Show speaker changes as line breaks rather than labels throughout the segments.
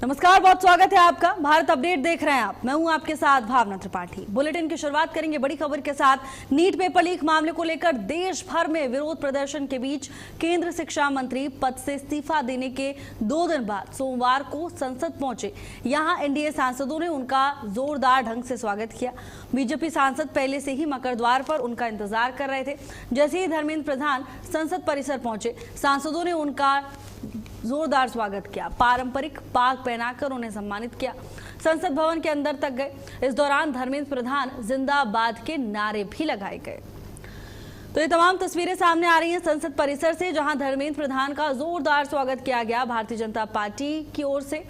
नमस्कार, बहुत स्वागत है आपका। भारत अपडेट देख रहे हैं आप। मैं हूं आपके साथ भावना त्रिपाठी। बुलेटिन की शुरुआत करेंगे बड़ी खबर के साथ। नीट पेपर लीक मामले को लेकर देश भर में विरोध प्रदर्शन के बीच केंद्र शिक्षा मंत्री पद से इस्तीफा देने के 2 दिन बाद सोमवार को संसद पहुंचे। यहां एनडीए सांसदों ने उनका जोरदार ढंग से स्वागत किया। बीजेपी सांसद पहले से ही मकर द्वार पर उनका इंतजार कर रहे थे। जैसे ही धर्मेंद्र प्रधान संसद परिसर पहुंचे, सांसदों ने उनका जोरदार स्वागत किया। पारंपरिक पाग पहनाकर उन्हें सम्मानित किया। संसद भवन के अंदर तक गए। इस दौरान धर्मेंद्र प्रधान जिंदाबाद के नारे भी लगाए गए। तो ये तमाम तस्वीरें सामने आ रही हैं संसद परिसर से, जहां धर्मेंद्र प्रधान का जोरदार स्वागत किया गया भारतीय जनता पार्टी की ओर से।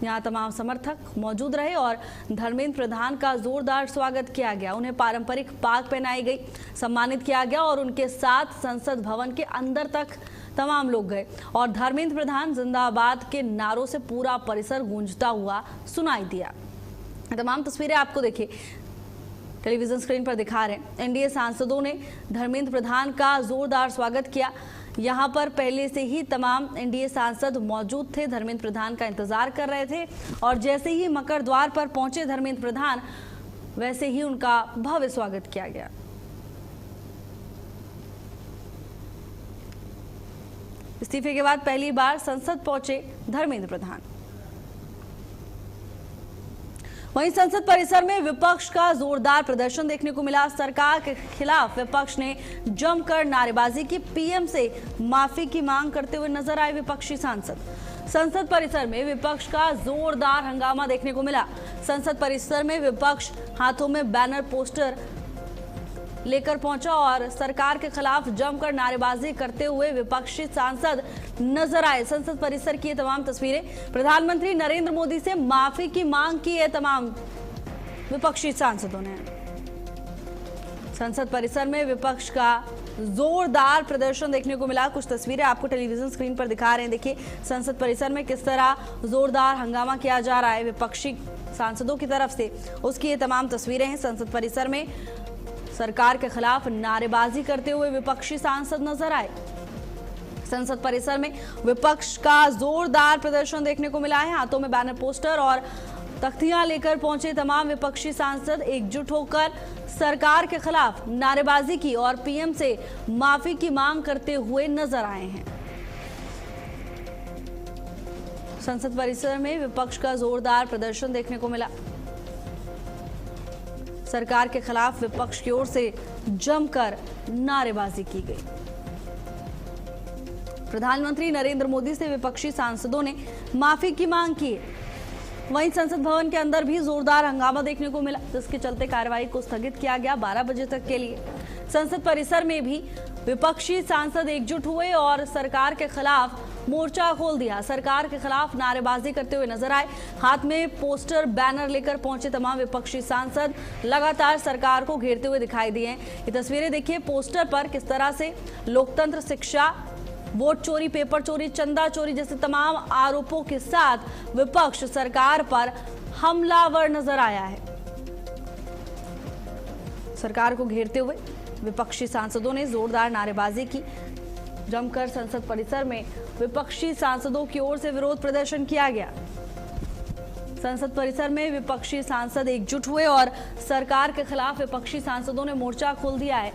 यहाँ तमाम समर्थक मौजूद रहे और धर्मेंद्र प्रधान का जोरदार स्वागत किया गया। उन्हें पारंपरिक पाग पहनाई गई, सम्मानित किया गया और उनके साथ संसद भवन के अंदर तक तमाम लोग गए और धर्मेंद्र प्रधान जिंदाबाद के नारों से पूरा परिसर गूंजता हुआ सुनाई दिया। तमाम तस्वीरें आपको देखिए टेलीविजन स्क्रीन पर दिखा रहे हैं। एनडीए सांसदों ने धर्मेंद्र प्रधान का जोरदार स्वागत किया। यहाँ पर पहले से ही तमाम एनडीए सांसद मौजूद थे, धर्मेंद्र प्रधान का इंतजार कर रहे थे और जैसे ही मकर द्वार पर पहुंचे धर्मेंद्र प्रधान, वैसे ही उनका भव्य स्वागत किया गया। इस्तीफे के बाद पहली बार संसद पहुंचे धर्मेंद्र प्रधान। वहीं संसद परिसर में विपक्ष का जोरदार प्रदर्शन देखने को मिला। सरकार के खिलाफ विपक्ष ने जमकर नारेबाजी की। पीएम से माफी की मांग करते हुए नजर आए विपक्षी सांसद। संसद परिसर में विपक्ष का जोरदार हंगामा देखने को मिला। संसद परिसर में विपक्ष हाथों में बैनर पोस्टर लेकर पहुंचा और सरकार के खिलाफ जमकर नारेबाजी करते हुए विपक्षी सांसद नजर आए। संसद परिसर की ये तमाम तस्वीरें। प्रधानमंत्री नरेंद्र मोदी से माफी की मांग की है तमाम विपक्षी सांसदों ने। संसद परिसर में विपक्ष का जोरदार प्रदर्शन देखने को मिला। कुछ तस्वीरें आपको टेलीविजन स्क्रीन पर दिखा रहे हैं। देखिए संसद परिसर में किस तरह जोरदार हंगामा किया जा रहा है विपक्षी सांसदों की तरफ से, उसकी ये तमाम तस्वीरें हैं। संसद परिसर में सरकार के खिलाफ नारेबाजी करते हुए विपक्षी सांसद नजर आए। संसद परिसर में विपक्ष का जोरदार प्रदर्शन देखने को मिला है। हाथों में बैनर पोस्टर और तख्तियां लेकर पहुंचे तमाम विपक्षी सांसद एकजुट होकर सरकार के खिलाफ नारेबाजी की और पीएम से माफी की मांग करते हुए नजर आए हैं। संसद परिसर में विपक्ष का जोरदार प्रदर्शन देखने को मिला। सरकार के खिलाफ विपक्ष की ओर से जमकर नारेबाजी की गई। प्रधानमंत्री नरेंद्र मोदी से विपक्षी सांसदों ने माफी की मांग की। वहीं संसद भवन के अंदर भी जोरदार हंगामा देखने को मिला, जिसके चलते कार्रवाई को स्थगित किया गया 12 बजे तक के लिए। संसद परिसर में भी विपक्षी सांसद एकजुट हुए और सरकार के खिलाफ मोर्चा खोल दिया। सरकार के खिलाफ नारेबाजी करते हुए नजर आए। हाथ में पोस्टर बैनर लेकर पहुंचे तमाम विपक्षी सांसद लगातार सरकार को घेरते हुए दिखाई दिए। ये तस्वीरें देखिए पोस्टर पर किस तरह से लोकतंत्र, शिक्षा, वोट चोरी, पेपर चोरी, चंदा चोरी जैसे तमाम आरोपों के साथ विपक्ष सरकार पर हमलावर नजर आया है। सरकार को घेरते हुए विपक्षी सांसदों ने जोरदार नारेबाजी की। जमकर संसद परिसर में विपक्षी सांसदों की ओर से विरोध प्रदर्शन किया गया। संसद परिसर में विपक्षी सांसद एकजुट हुए और सरकार के खिलाफ विपक्षी सांसदों ने मोर्चा खोल दिया है।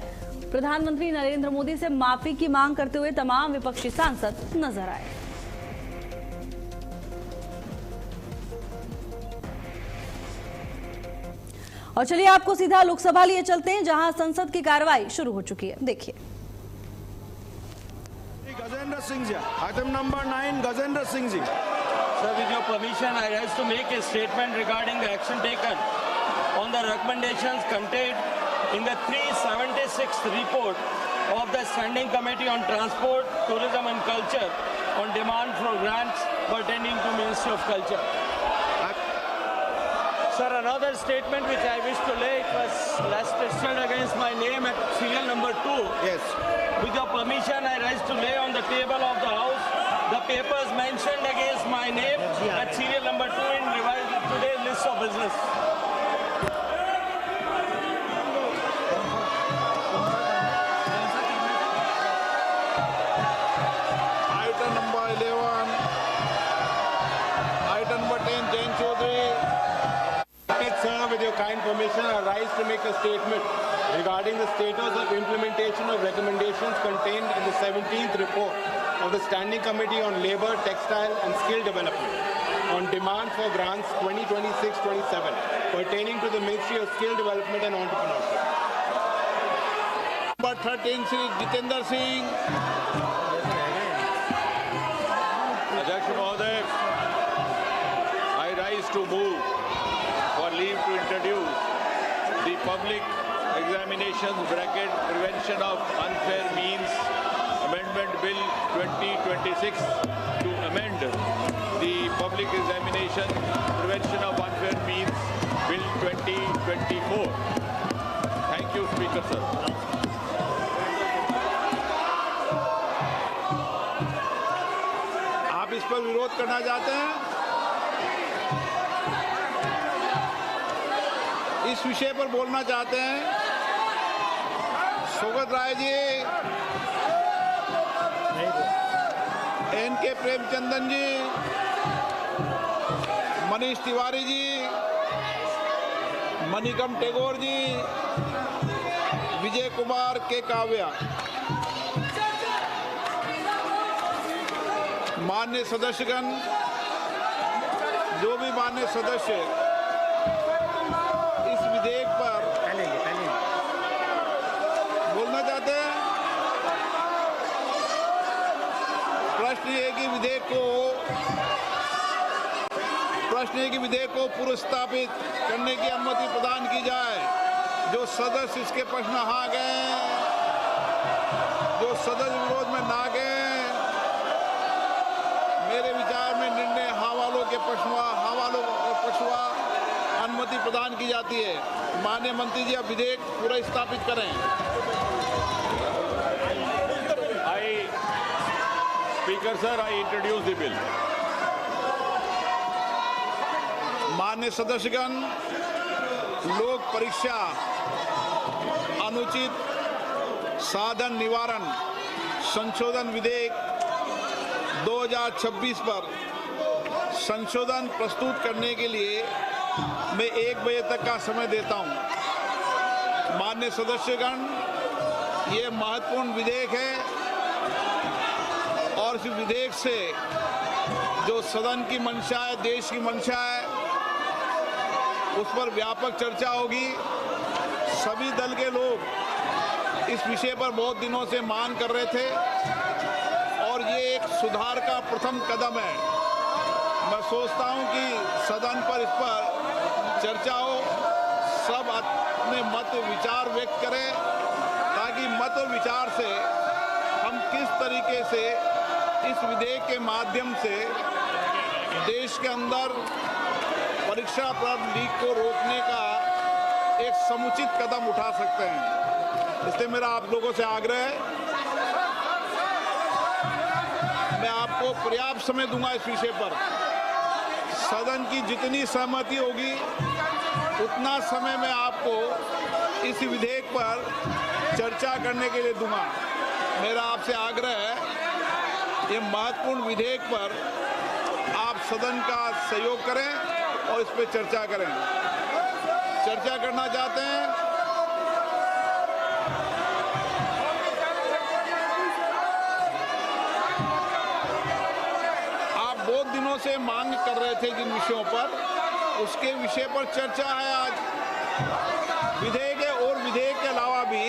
प्रधानमंत्री नरेंद्र मोदी से माफी की मांग करते हुए तमाम विपक्षी सांसद नजर आए। और चलिए आपको सीधा लोकसभा लिए चलते हैं, जहां संसद की कार्रवाई शुरू हो चुकी है। देखिए
Gajendra Singh ji, item number 9, Gajendra Singh ji.
Sir, with your permission, I rise to make a statement regarding the action taken on the recommendations contained in the 376th report of the Standing Committee on Transport, Tourism and Culture on demand for grants pertaining to Ministry of Culture. Sir, another statement which I wish to lay, it was tested against my name at serial number 2.
Yes.
With your permission, I rise to lay on the table of the House the papers mentioned against my name at serial number 2 in revised today's list of business.
Item number 11, item to make a statement regarding the status of implementation of recommendations contained in the 17th report of the Standing Committee on Labour, Textile and Skill Development on demand for grants 2026-27 pertaining to the Ministry of Skill Development and Entrepreneurship.
Number 13, Shri Jitendra Singh.
अध्यक्ष महोदय, I rise to move for leave to introduce the public examinations bracket prevention of unfair means amendment bill 2026 to amend the public examination prevention of unfair means bill 2024. Thank you, Speaker sir.
आप इस पर विरोध करना चाहते हैं? इस विषय पर बोलना चाहते हैं? सोगत राय जी, एन.के. प्रेमचंदन जी, मनीष तिवारी जी, मणिकम टेगोर जी, विजय कुमार के काव्या। मान्य सदस्यगण, जो भी मान्य सदस्य इस विधेयक पर बोलना चाहते हैं, प्रश्न ये कि विधेयक को पुरस्तापित करने की अनुमति प्रदान की जाए। जो सदस्य इसके पक्ष में हाँ गए, जो सदस्य विरोध में ना गए, मेरे विचार में निर्णय हाँ वालों के पक्ष में अनुमति प्रदान की जाती है। माननीय मंत्री जी, अब विधेयक पूरा स्थापित करें।
Speaker sir, I introduce the bill.
मान्य सदस्यगण, लोक परीक्षा अनुचित साधन निवारण संशोधन विधेयक 2026 पर संशोधन प्रस्तुत करने के लिए मैं 1 बजे तक का समय देता हूं। मान्य सदस्यगण, ये महत्वपूर्ण विधेयक है और इस विधेयक से जो सदन की मंशा है, देश की मंशा है, उस पर व्यापक चर्चा होगी। सभी दल के लोग इस विषय पर बहुत दिनों से मांग कर रहे थे और ये एक सुधार का प्रथम कदम है। मैं सोचता हूं कि सदन पर इस पर चर्चा हो, सब अपने मत विचार व्यक्त करें ताकि मत और विचार से हम किस तरीके से इस विधेयक के माध्यम से देश के अंदर परीक्षा प्रद लीक को रोकने का एक समुचित कदम उठा सकते हैं। इसलिए मेरा आप लोगों से आग्रह है, मैं आपको पर्याप्त समय दूंगा इस विषय पर। सदन की जितनी सहमति होगी उतना समय मैं आपको इस विधेयक पर चर्चा करने के लिए दूंगा। मेरा आपसे आग्रह है, ये महत्वपूर्ण विधेयक पर आप सदन का सहयोग करें और इस पर चर्चा करें। चर्चा करना चाहते हैं? आप बहुत दिनों से मांग कर रहे थे जिन विषयों पर, उसके विषय पर चर्चा है आज। विधेयक है और विधेयक के अलावा भी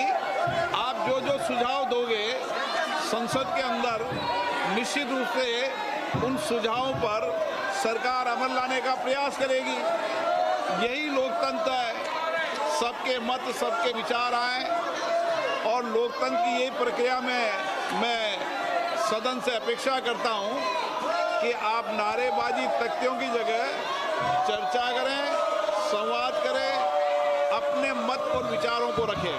आप जो जो सुझाव दोगे संसद के अंदर, निश्चित रूप से उन सुझावों पर सरकार अमल लाने का प्रयास करेगी। यही लोकतंत्र है, सबके मत, सबके विचार आए और लोकतंत्र की यही प्रक्रिया में मैं सदन से अपेक्षा करता हूं कि आप नारेबाजी तख्तियों की जगह चर्चा करें, संवाद करें, अपने मत और विचारों को रखें।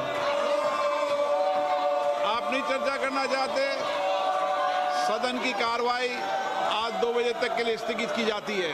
आप नहीं चर्चा करना चाहते, सदन की कार्रवाई आज 2 बजे तक के लिए स्थगित की जाती है।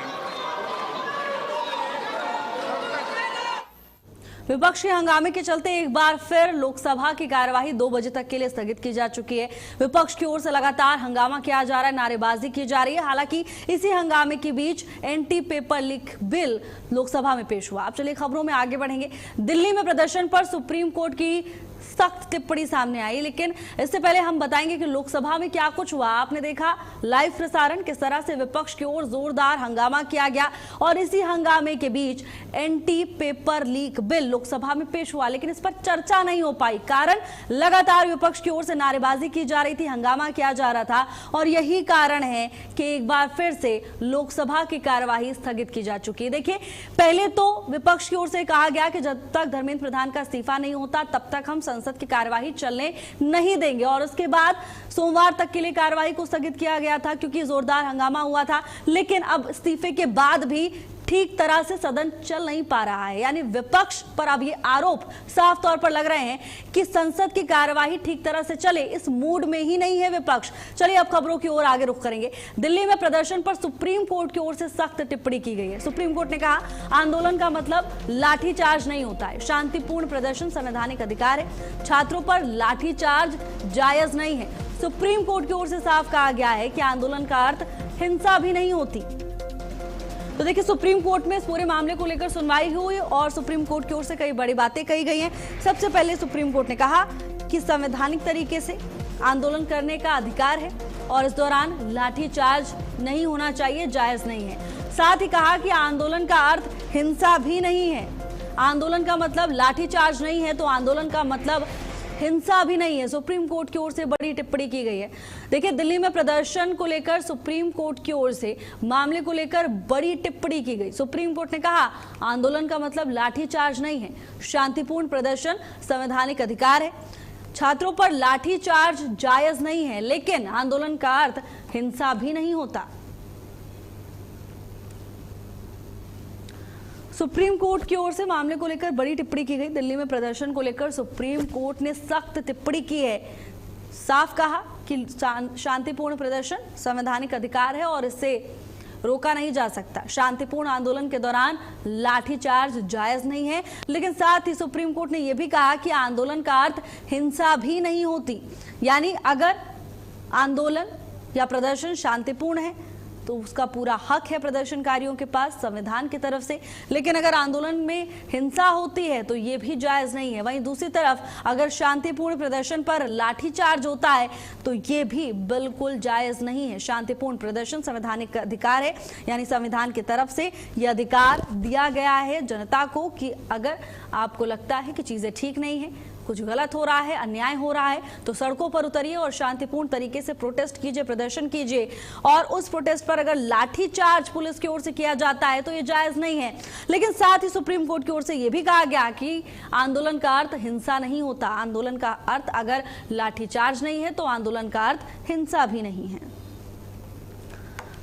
विपक्ष के हंगामे के चलते एक बार फिर लोकसभा की कार्यवाही 2 बजे तक के लिए स्थगित की जा चुकी है। विपक्ष की ओर से लगातार हंगामा किया जा रहा है, नारेबाजी की जा रही है। हालांकि इसी हंगामे के बीच anti paper leak bill Lok Sabha में पेश हुआ। अब चलिए खबरों में आगे बढ़ेंगे। दिल्ली में प्रदर्शन पर सुप्रीम कोर्ट की सख्त टिप्पणी सामने आई, लेकिन इससे पहले हम बताएंगे कि लोकसभा में क्या कुछ हुआ। आपने देखा लाइव प्रसारण, किस तरह से विपक्ष की ओर जोरदार हंगामा किया गया और इसी हंगामे के बीच anti paper leak bill Lok Sabha में पेश हुआ, लेकिन इस पर चर्चा नहीं हो पाई। कारण लगातार विपक्ष की ओर से नारेबाजी की जा रही थी, हंगामा किया जा रहा था और यही कारण है कि एक बार फिर से लोकसभा की कार्यवाही स्थगित की जा चुकी है। देखिए, पहले तो विपक्ष की ओर से कहा गया कि जब तक धर्मेंद्र प्रधान का इस्तीफा नहीं होता तब तक हम संसद की कार्यवाही चलने नहीं देंगे, और उसके बाद सोमवार तक के लिए कार्यवाही को स्थगित किया गया था क्योंकि जोरदार हंगामा हुआ था। लेकिन अब इस्तीफे के बाद भी ठीक तरह से सदन चल नहीं पा रहा है, यानी विपक्ष पर अब ये आरोप साफ तौर पर लग रहे हैं कि संसद की कार्यवाही ठीक तरह से चले, इस मूड में ही नहीं है विपक्ष। चलिए अब खबरों की ओर आगे रुख करेंगे। दिल्ली में प्रदर्शन पर सुप्रीम कोर्ट की ओर से सख्त टिप्पणी की गई है। सुप्रीम कोर्ट ने कहा, आंदोलन का मतलब लाठीचार्ज नहीं होता है, शांतिपूर्ण प्रदर्शन संवैधानिक अधिकार है, छात्रों पर लाठीचार्ज जायज नहीं है। सुप्रीम कोर्ट की ओर से साफ कहा गया है कि आंदोलन का अर्थ हिंसा भी नहीं होती। तो देखिए, सुप्रीम कोर्ट में इस पूरे मामले को लेकर सुनवाई हुई और सुप्रीम कोर्ट की ओर से कई बड़ी बातें कही गई हैं। सबसे पहले सुप्रीम कोर्ट ने कहा कि संवैधानिक तरीके से आंदोलन करने का अधिकार है और इस दौरान लाठीचार्ज नहीं होना चाहिए, जायज नहीं है। साथ ही कहा कि आंदोलन का अर्थ हिंसा भी नहीं है। आंदोलन का मतलब लाठीचार्ज नहीं है तो आंदोलन का मतलब हिंसा भी नहीं है। सुप्रीम कोर्ट की ओर से बड़ी टिप्पणी की गई है। देखिए, दिल्ली में प्रदर्शन को लेकर सुप्रीम कोर्ट की ओर से मामले को लेकर बड़ी टिप्पणी की गई। सुप्रीम कोर्ट ने कहा, आंदोलन का मतलब लाठीचार्ज नहीं है, शांतिपूर्ण प्रदर्शन संवैधानिक अधिकार है, छात्रों पर लाठीचार्ज जायज नहीं है, लेकिन आंदोलन का अर्थ हिंसा भी नहीं होता। सुप्रीम कोर्ट की ओर से मामले को लेकर बड़ी टिप्पणी की गई। दिल्ली में प्रदर्शन को लेकर सुप्रीम कोर्ट ने सख्त टिप्पणी की है। साफ कहा कि शांतिपूर्ण प्रदर्शन संवैधानिक अधिकार है और इससे रोका नहीं जा सकता। शांतिपूर्ण आंदोलन के दौरान लाठीचार्ज जायज नहीं है, लेकिन साथ ही सुप्रीम कोर्ट ने यह भी कहा कि आंदोलन का अर्थ हिंसा भी नहीं होती। यानी अगर आंदोलन या प्रदर्शन शांतिपूर्ण है तो उसका पूरा हक है प्रदर्शनकारियों के पास संविधान की तरफ से, लेकिन अगर आंदोलन में हिंसा होती है तो ये भी जायज नहीं है। वहीं दूसरी तरफ अगर शांतिपूर्ण प्रदर्शन पर लाठीचार्ज होता है तो ये भी बिल्कुल जायज नहीं है। शांतिपूर्ण प्रदर्शन संवैधानिक अधिकार है, यानी संविधान की तरफ से यह अधिकार दिया गया है जनता को कि अगर आपको लगता है कि चीजें ठीक नहीं है, कुछ गलत हो रहा है, अन्याय हो रहा है, तो सड़कों पर उतरिए और शांतिपूर्ण तरीके से प्रोटेस्ट कीजिए, प्रदर्शन कीजिए। और उस प्रोटेस्ट पर अगर लाठीचार्ज पुलिस की ओर से किया जाता है तो ये जायज नहीं है। लेकिन साथ ही सुप्रीम कोर्ट की ओर से यह भी कहा गया कि आंदोलन का अर्थ हिंसा नहीं होता। आंदोलन का अर्थ अगर लाठीचार्ज नहीं है तो आंदोलन का अर्थ हिंसा भी नहीं है।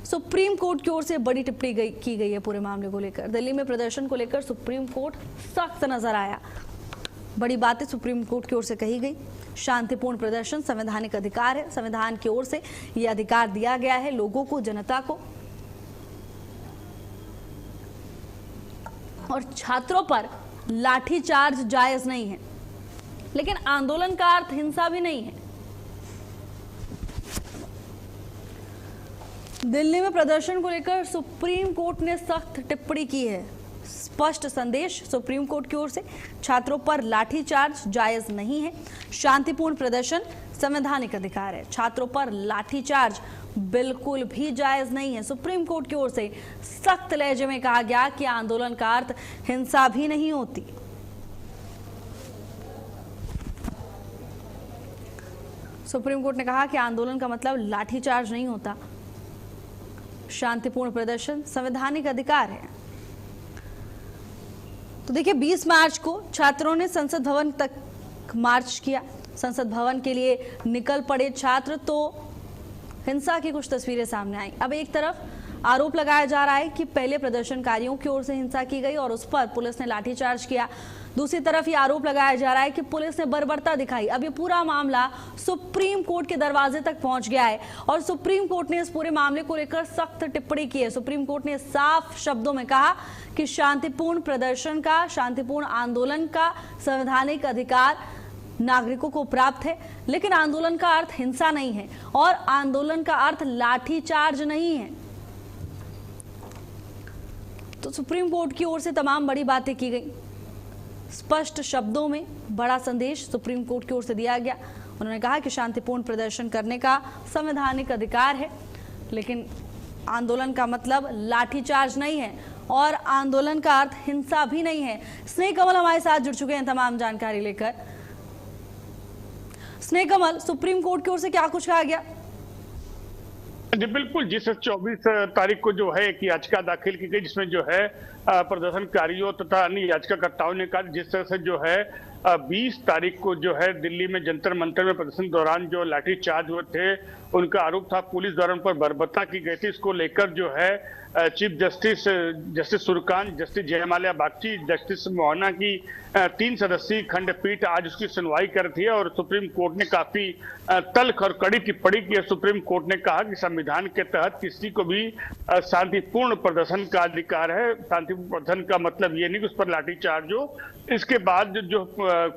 सुप्रीम कोर्ट की ओर से बड़ी टिप्पणी की गई है पूरे मामले को लेकर। दिल्ली में प्रदर्शन को लेकर सुप्रीम कोर्ट सख्त नजर आया। बड़ी बातें सुप्रीम कोर्ट की ओर से कही गई। शांतिपूर्ण प्रदर्शन संवैधानिक अधिकार है, संविधान की ओर से यह अधिकार दिया गया है लोगों को, जनता को, और छात्रों पर लाठीचार्ज जायज नहीं है, लेकिन आंदोलन का अर्थ हिंसा भी नहीं है। दिल्ली में प्रदर्शन को लेकर सुप्रीम कोर्ट ने सख्त टिप्पणी की है। स्पष्ट संदेश सुप्रीम कोर्ट की ओर से, छात्रों पर लाठीचार्ज जायज नहीं है, शांतिपूर्ण प्रदर्शन संवैधानिक अधिकार है, छात्रों पर लाठीचार्ज बिल्कुल भी जायज नहीं है। सुप्रीम कोर्ट की ओर से सख्त लहजे में कहा गया कि आंदोलन का अर्थ हिंसा भी नहीं होती। सुप्रीम कोर्ट ने कहा कि आंदोलन का मतलब लाठीचार्ज नहीं होता, शांतिपूर्ण प्रदर्शन संवैधानिक अधिकार है। तो देखिए, 20 मार्च को छात्रों ने संसद भवन तक मार्च किया। संसद भवन के लिए निकल पड़े छात्र। तो हिंसा की कुछ तस्वीरें सामने आई। अब एक तरफ आरोप लगाया जा रहा है कि पहले प्रदर्शनकारियों की ओर से हिंसा की गई और उस पर पुलिस ने लाठीचार्ज किया। दूसरी तरफ ये आरोप लगाया जा रहा है कि पुलिस ने बर्बरता दिखाई। अब ये पूरा मामला सुप्रीम कोर्ट के दरवाजे तक पहुंच गया है और सुप्रीम कोर्ट ने इस पूरे मामले को लेकर सख्त टिप्पणी की है। सुप्रीम कोर्ट ने साफ शब्दों में कहा कि शांतिपूर्ण प्रदर्शन का, शांतिपूर्ण आंदोलन का संवैधानिक अधिकार नागरिकों को प्राप्त है, लेकिन आंदोलन का अर्थ हिंसा नहीं है और आंदोलन का अर्थ लाठीचार्ज नहीं है। तो सुप्रीम कोर्ट की ओर से तमाम बड़ी बातें की गई। स्पष्ट शब्दों में बड़ा संदेश सुप्रीम कोर्ट की ओर से दिया गया। उन्होंने कहा कि शांतिपूर्ण प्रदर्शन करने का संवैधानिक अधिकार है, लेकिन आंदोलन का मतलब लाठीचार्ज नहीं है और आंदोलन का अर्थ हिंसा भी नहीं है। स्नेह कमल हमारे साथ जुड़ चुके हैं तमाम जानकारी लेकर। स्नेह कमल, सुप्रीम कोर्ट की ओर से क्या कुछ कहा गया?
जी बिल्कुल, जिस 24 तारीख को जो है एक याचिका दाखिल की गई, जिसमें जो है प्रदर्शनकारियों तथा अन्य याचिकाकर्ताओं ने कहा जिस तरह से जो है 20 तारीख को जो है दिल्ली में जंतर मंतर में प्रदर्शन दौरान जो लाठीचार्ज हुए थे, उनका आरोप था पुलिस द्वारा उन पर बर्बरता की गई थी। इसको लेकर जो है chief justice Suryakant, justice Joymalya Bagchi, justice Mohana की 3 सदस्यीय खंडपीठ आज उसकी सुनवाई कर रही है और सुप्रीम कोर्ट ने काफी तल्ख और कड़ी टिप्पणी की है। सुप्रीम कोर्ट ने कहा कि संविधान के तहत किसी को भी शांतिपूर्ण प्रदर्शन का अधिकार है। शांतिपूर्ण प्रदर्शन का मतलब ये नहीं कि उस पर लाठीचार्ज हो। इसके बाद जो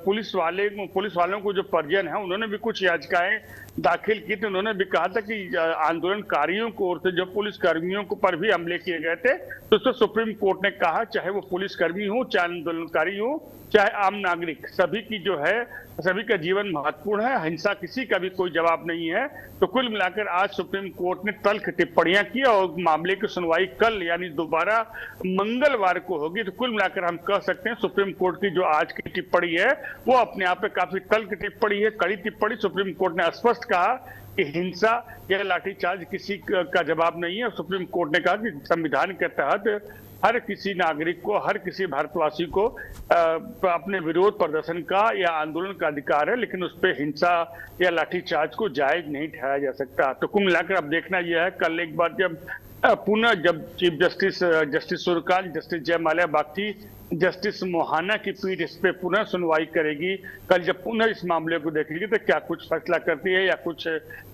पुलिस वालों को जो परिजन है, उन्होंने भी कुछ याचिकाएं दाखिल की थी। उन्होंने भी कहा था कि आंदोलनकारियों को ओर से जो पुलिस कर्मियों को पर भी हमले किए गए थे, तो उसको सुप्रीम कोर्ट ने कहा चाहे वो पुलिसकर्मी हो, चाहे आंदोलनकारी हो, चाहे आम नागरिक, सभी का जीवन महत्वपूर्ण है। हिंसा किसी का भी कोई जवाब नहीं है। तो कुल मिलाकर आज सुप्रीम कोर्ट ने तल्ख टिप्पणियां की और मामले की सुनवाई कल यानी दोबारा मंगलवार को होगी। तो कुल मिलाकर हम कह सकते हैं सुप्रीम कोर्ट की जो आज की टिप्पणी है वो अपने आप में काफी तल्ख टिप्पणी है, कड़ी टिप्पणी। सुप्रीम कोर्ट ने स्पष्ट कहा कि हिंसा या लाठीचार्ज किसी का जवाब नहीं है। सुप्रीम कोर्ट ने कहा कि संविधान के तहत हर किसी नागरिक को, हर किसी भारतवासी को अपने विरोध प्रदर्शन का या आंदोलन का अधिकार है, लेकिन उस पर हिंसा या लाठीचार्ज को जायज नहीं ठहराया जा सकता। तो कुल मिलाकर अब देखना यह है कल एक बार जब chief justice Suryakant, justice Joymalya Bagchi, justice Mohana की पीठ इस पे पुनः सुनवाई करेगी, कल जब पुनः इस मामले को देखेगी तो क्या कुछ फैसला करती है या कुछ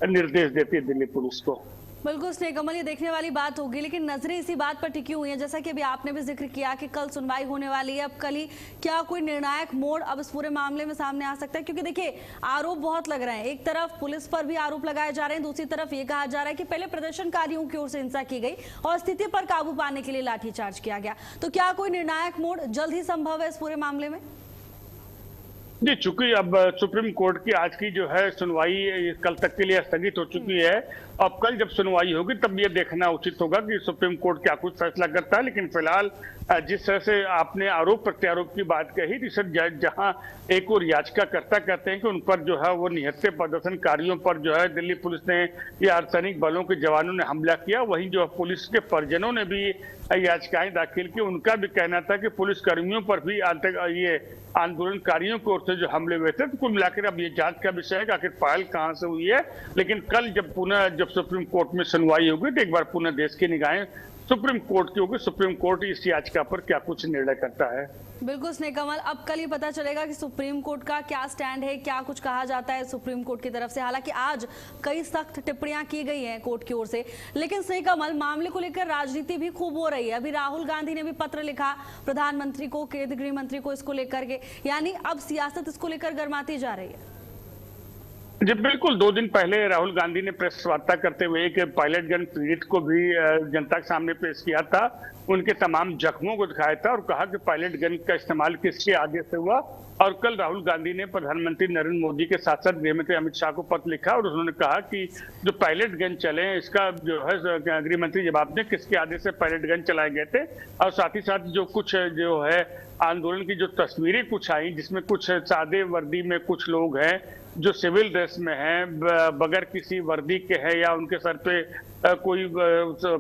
निर्देश देती है दिल्ली पुलिस को।
बिल्कुल स्नेह कमल, ये देखने वाली बात होगी, लेकिन नजरें इसी बात पर टिकी हुई हैं जैसा कि अभी आपने भी जिक्र किया कि कल सुनवाई होने वाली है। अब कल ही क्या कोई निर्णायक मोड़ अब इस पूरे मामले में सामने आ सकता है? क्योंकि देखिए आरोप बहुत लग रहे हैं। एक तरफ पुलिस पर भी आरोप लगाए जा रहे हैं, दूसरी तरफ ये कहा जा रहा है कि पहले प्रदर्शनकारियों की ओर से हिंसा की गई और स्थिति पर काबू पाने के लिए लाठीचार्ज किया गया। तो क्या कोई निर्णायक मोड़ जल्द ही संभव है इस पूरे मामले में?
जी, चूंकि अब सुप्रीम कोर्ट की आज की जो है सुनवाई कल तक के लिए स्थगित हो चुकी है, अब कल जब सुनवाई होगी तब ये देखना उचित होगा कि सुप्रीम कोर्ट क्या कुछ फैसला करता है। लेकिन फिलहाल जिस तरह से आपने आरोप प्रत्यारोप की बात कही, जहां एक और याचिकाकर्ता कहते हैं कि उन पर जो है वो निहत्थे प्रदर्शनकारियों पर जो है दिल्ली पुलिस ने या अर्धसैनिक बलों के जवानों ने हमला किया, वहीं जो पुलिस के परिजनों ने भी याचिकाएं दाखिल की। उनका भी कहना था कि पुलिस कर्मियों पर भी ये आंदोलनकारियों की ओर से जो हमले हुए थे। तो कुल मिलाकर अब ये जांच का विषय है कि आखिर पहल कहां से हुई है। लेकिन कल जब सुप्रीम कोर्ट में सुनवाई होगी तो एक बार पुनः देश की निगाहें सुप्रीम कोर्ट की होगी। सुप्रीम कोर्ट इस याचिका पर क्या कुछ निर्णय करता है।
बिल्कुल स्नेह कमल, अब कल ही पता चलेगा कि सुप्रीम कोर्ट का क्या स्टैंड है, क्या कुछ कहा जाता है सुप्रीम कोर्ट की तरफ से। हालांकि आज कई सख्त टिप्पणियां की गई हैं कोर्ट की ओर से, लेकिन स्नेह कमल मामले को लेकर राजनीति भी खूब हो रही है। अभी राहुल गांधी ने भी पत्र लिखा प्रधानमंत्री को, केंद्रीय गृह मंत्री को इसको लेकर के, यानी अब सियासत इसको लेकर गर्माती जा रही है।
जी बिल्कुल, 2 दिन पहले राहुल गांधी ने प्रेस वार्ता करते हुए एक पायलट गन पीड़ित को भी जनता के सामने पेश किया था, उनके तमाम जख्मों को दिखाया था और कहा कि पायलट गन का इस्तेमाल किसके आदेश से हुआ। और कल राहुल गांधी ने प्रधानमंत्री नरेंद्र मोदी के साथ साथ गृहमंत्री अमित शाह को पत्र लिखा और उन्होंने कहा कि जो पायलट गन चले इसका जो है गृह मंत्री जवाब दें किसके आदेश से पायलट गन चलाए गए थे। और साथ ही साथ जो है आंदोलन की जो तस्वीरें कुछ आई, जिसमें कुछ सादे वर्दी में कुछ लोग हैं जो सिविल ड्रेस में हैं, बगैर किसी वर्दी के हैं या उनके सर पे कोई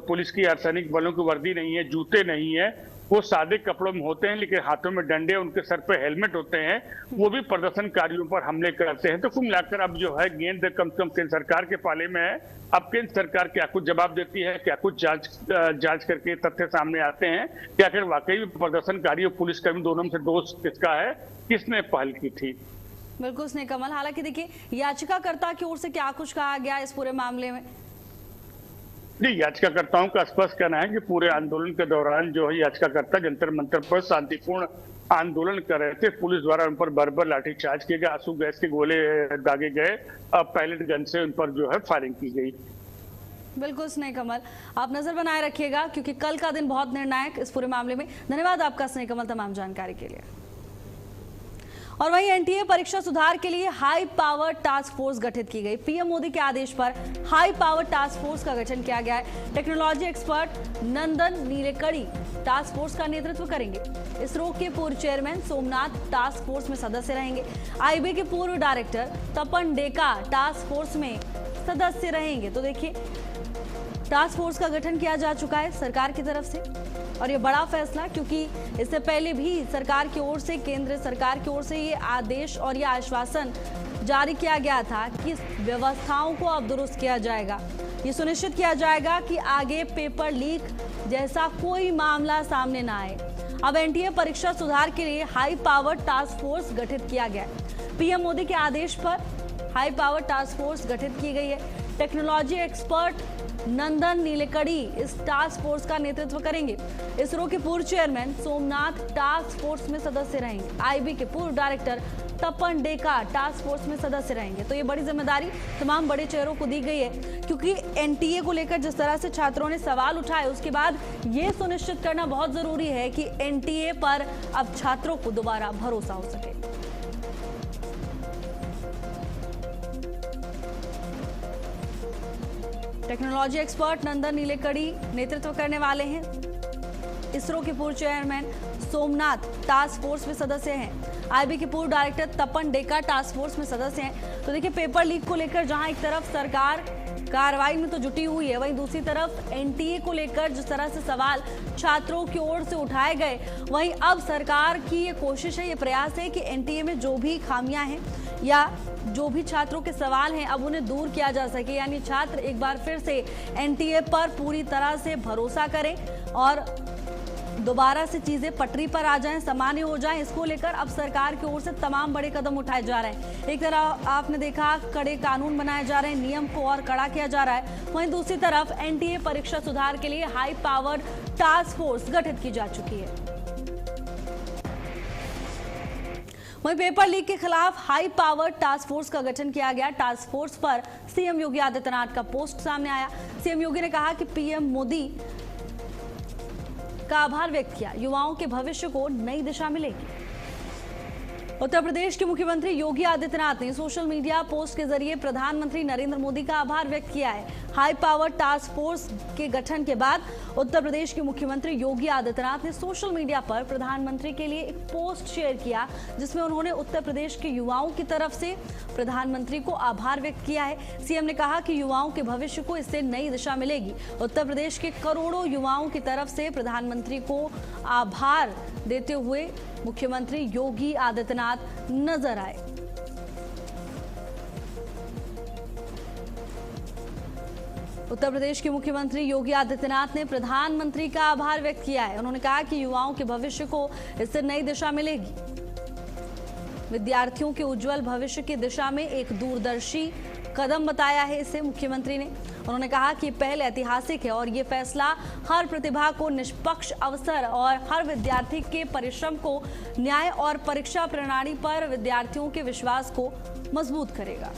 पुलिस की अर्धसैनिक बलों की वर्दी नहीं है, जूते नहीं है, वो सादे कपड़ों में होते हैं, लेकिन हाथों में डंडे, उनके सर पे हेलमेट होते हैं, वो भी प्रदर्शनकारियों पर हमले करते हैं। तो कुल मिलाकर अब जो है गेंद कम से कम केंद्र सरकार के पाले में है। अब केंद्र सरकार क्या कुछ जवाब देती है, क्या कुछ जांच करके तथ्य सामने आते हैं कि आखिर वाकई में प्रदर्शनकारी और पुलिसकर्मी दोनों में से दोष किसका है, किसने पहल की थी।
बिल्कुल उसने कमल, हालांकि देखिए याचिकाकर्ता की ओर से क्या कुछ कहा गया इस पूरे मामले में?
जी, याचिकाकर्ताओं का स्पष्ट कहना है कि पूरे आंदोलन के दौरान जो है याचिकाकर्ता जंतर मंतर पर शांतिपूर्ण आंदोलन कर रहे थे। पुलिस द्वारा उन पर बर्बर लाठीचार्ज किए गए, आंसू गैस के गोले दागे गए, पैलेट गन से उन पर जो है फायरिंग की गई।
बिल्कुल स्नेह कमल, आप नजर बनाए रखिएगा क्योंकि कल का दिन बहुत निर्णायक इस पूरे मामले में। धन्यवाद आपका स्नेह कमल तमाम जानकारी के लिए। और वहीं एनटीए परीक्षा सुधार के लिए हाई पावर टास्क फोर्स गठित की गई। पीएम मोदी के आदेश पर हाई पावर टास्क फोर्स का गठन किया गया है। Technology expert Nandan Nilekani task force का नेतृत्व करेंगे। इसरो के पूर्व चेयरमैन सोमनाथ टास्क फोर्स में सदस्य रहेंगे। आईबी के पूर्व डायरेक्टर तपन डेका टास्क फोर्स में सदस्य रहेंगे। तो देखिए टास्क फोर्स का गठन किया जा चुका है सरकार की तरफ से, और ये बड़ा फैसला क्योंकि इससे पहले भी सरकार की ओर से, केंद्र सरकार की ओर से ये आदेश और ये आश्वासन जारी किया गया था कि व्यवस्थाओं को अब दुरुस्त किया जाएगा। ये सुनिश्चित किया जाएगा कि आगे पेपर लीक जैसा कोई मामला सामने ना आए। अब एनटीए परीक्षा सुधार के लिए हाई पावर टास्क फोर्स गठित किया गया है। पीएम मोदी के आदेश पर हाई पावर टास्क फोर्स गठित की गई है। टेक्नोलॉजी एक्सपर्ट नंदन नीलेकणी इस टास्क फोर्स का नेतृत्व करेंगे। इसरो के पूर्व चेयरमैन सोमनाथ टास्क फोर्स में सदस्य रहेंगे। आईबी के पूर्व डायरेक्टर तपन डेका टास्क फोर्स में सदस्य रहेंगे। तो ये बड़ी जिम्मेदारी तमाम बड़े चेहरों को दी गई है क्योंकि एनटीए को लेकर जिस तरह से छात्रों ने सवाल उठाए, उसके बाद ये सुनिश्चित करना बहुत जरूरी है कि एनटीए पर अब छात्रों को दोबारा भरोसा हो सके। टेक्नोलॉजी एक्सपर्ट नंदन नीलेकणी नेतृत्व करने वाले हैं। इसरो के पूर्व चेयरमैन सोमनाथ टास्क फोर्स में सदस्य हैं। आईबी के पूर्व डायरेक्टर तपन डेका टास्क फोर्स में सदस्य हैं। तो देखिए पेपर लीक को लेकर जहां एक तरफ सरकार कार्रवाई में तो जुटी हुई है, वहीं दूसरी तरफ एनटीए को लेकर जिस तरह से सवाल छात्रों की ओर से उठाए गए, वहीं अब सरकार की ये कोशिश है, ये प्रयास है कि एनटीए में जो भी खामियां हैं या जो भी छात्रों के सवाल हैं अब उन्हें दूर किया जा सके, यानी छात्र एक बार फिर से एनटीए पर पूरी तरह से भरोसा करें और दोबारा से चीजें पटरी पर आ जाएं, सामान्य हो जाएं। इसको लेकर अब सरकार की ओर से तमाम बड़े कदम उठाए जा रहे हैं। एक तरफ आपने देखा कड़े कानून बनाए जा रहे हैं, नियम को और कड़ा किया जा रहा है, वहीं दूसरी तरफ एनटीए परीक्षा सुधार के लिए हाई पावर टास्क फोर्स गठित की जा चुकी है। वहीं पेपर लीक के खिलाफ हाई पावर टास्क फोर्स का गठन किया गया। टास्क फोर्स पर सीएम योगी आदित्यनाथ का पोस्ट सामने आया। सीएम योगी ने कहा कि पीएम मोदी का आभार व्यक्त किया, युवाओं के भविष्य को नई दिशा मिलेगी। उत्तर प्रदेश के मुख्यमंत्री योगी आदित्यनाथ ने सोशल मीडिया पोस्ट के जरिए प्रधानमंत्री नरेंद्र मोदी का आभार व्यक्त किया है। हाई पावर टास्क फोर्स के गठन के बाद उत्तर प्रदेश के मुख्यमंत्री योगी आदित्यनाथ ने सोशल मीडिया पर प्रधानमंत्री के लिए एक पोस्ट शेयर किया, जिसमें उन्होंने उत्तर प्रदेश के युवाओं की तरफ से प्रधानमंत्री को आभार व्यक्त किया है। सीएम ने कहा कि युवाओं के भविष्य को इससे नई दिशा मिलेगी। उत्तर प्रदेश के करोड़ों युवाओं की तरफ से प्रधानमंत्री को आभार देते हुए मुख्यमंत्री योगी आदित्यनाथ नजर आए। उत्तर प्रदेश के मुख्यमंत्री योगी आदित्यनाथ ने प्रधानमंत्री का आभार व्यक्त किया है। उन्होंने कहा कि युवाओं के भविष्य को इससे नई दिशा मिलेगी। विद्यार्थियों के उज्जवल भविष्य की दिशा में एक दूरदर्शी कदम बताया है इसे मुख्यमंत्री ने। उन्होंने कहा कि पहल ऐतिहासिक है और ये फैसला हर प्रतिभा को निष्पक्ष अवसर और हर विद्यार्थी के परिश्रम को न्याय और परीक्षा प्रणाली पर विद्यार्थियों के विश्वास को मजबूत करेगा।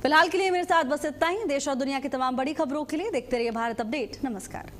फिलहाल के लिए मेरे साथ बस इतना ही। देश और दुनिया की तमाम बड़ी खबरों के लिए देखते रहिए भारत अपडेट। नमस्कार।